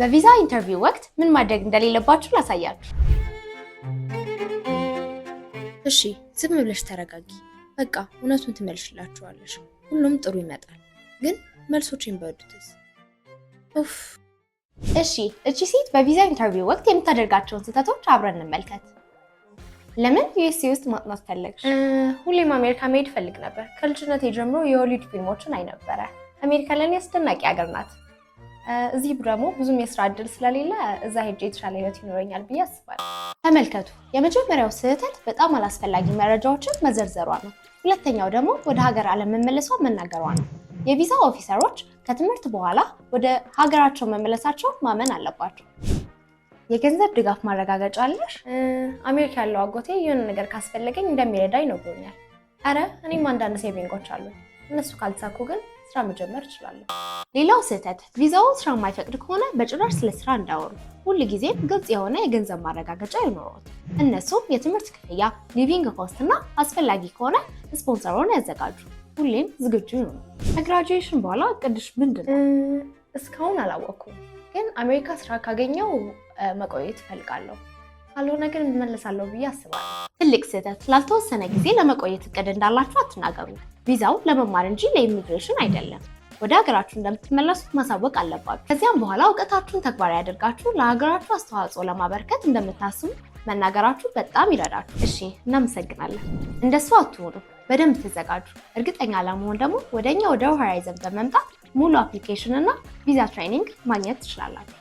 በቪዛ ኢንተርቪው ወቅት ምን ማድረግ እንደሌለባችሁ ላሳያችሁ። እሺ ዝም ብለሽ ተረጋጊ። በቃ እውነቱን ትመልሽላችኋለሽ። ሁሉም ጥሩ ይመጣል። ግን መልሶችን በወዱትስ? ኡፍ። እሺ እቺ ሴት በቪዛ ኢንተርቪው ወቅት የምታደርጋቸውን ስህተቶች አብረን እንመልከት። ለምን ዩኤስኤ ውስጥ ማጥናት ፈለግሽ? ሁሌም አሜሪካ መሄድ ፈልግ ነበር። ከልጅነቴ ጀምሮ የሆሊውድ ፊልሞችን አይ ነበረ። አሜሪካ ለኔ አስደናቂ ሀገር ናት። እዚህ ደግሞ ብዙም የስራ እድል ስለሌለ እዛ ሄጄ የተሻለ ህይወት ይኖረኛል ብዬ አስባለሁ። ተመልከቱ። የመጀመሪያው ስህተት በጣም አላስፈላጊ መረጃዎችን መዘርዘሯ ነው። ሁለተኛው ደግሞ ወደ ሀገር አለመመለሷን መናገሯ ነው። የቪዛ ኦፊሰሮች ከትምህርት በኋላ ወደ ሀገራቸው መመለሳቸውን ማመን አለባቸው። የገንዘብ ድጋፍ ማረጋገጫ አለሽ? አሜሪካ ያለው አጎቴ የሆነ ነገር ካስፈለገኝ እንደሚረዳኝ ነግሮኛል። አረ እኔም አንዳንድ ሴቪንጎች አሉ። እነሱ ካልተሳኩ ግን ስራ መጀመር እችላለሁ። ሌላው ስህተት ቪዛው ስራ የማይፈቅድ ከሆነ በጭራሽ ስለ ስራ እንዳወሩ። ሁል ጊዜም ግልጽ የሆነ የገንዘብ ማረጋገጫ ይኖሩት። እነሱም የትምህርት ክፍያ፣ ሊቪንግ ኮስት እና አስፈላጊ ከሆነ ስፖንሰሩን ያዘጋጁ። ሁሌም ዝግጁ ይሁኑ። ከግራጁዌሽን በኋላ እቅድሽ ምንድን ነው? እስካሁን አላወኩም፣ ግን አሜሪካ ስራ ካገኘው መቆየት እፈልጋለሁ። ካልሆነ ግን እመለሳለሁ ብዬ አስባለሁ። ትልቅ ስህተት። ላልተወሰነ ጊዜ ለመቆየት እቅድ እንዳላችሁ አትናገሩ። ቪዛው ለመማር እንጂ ለኢሚግሬሽን አይደለም። ወደ ሀገራችሁ እንደምትመለሱ ማሳወቅ አለባችሁ። ከዚያም በኋላ እውቀታችሁን ተግባራዊ ያደርጋችሁ ለሀገራችሁ አስተዋጽኦ ለማበርከት እንደምታስቡ መናገራችሁ በጣም ይረዳችሁ። እሺ፣ እናመሰግናለን። እንደሱ አትሆኑ። በደንብ ተዘጋጁ። እርግጠኛ ለመሆን ደግሞ ወደ ሆራይዘን በመምጣት ሙሉ አፕሊኬሽን እና ቪዛ ትሬኒንግ ማግኘት ትችላላችሁ።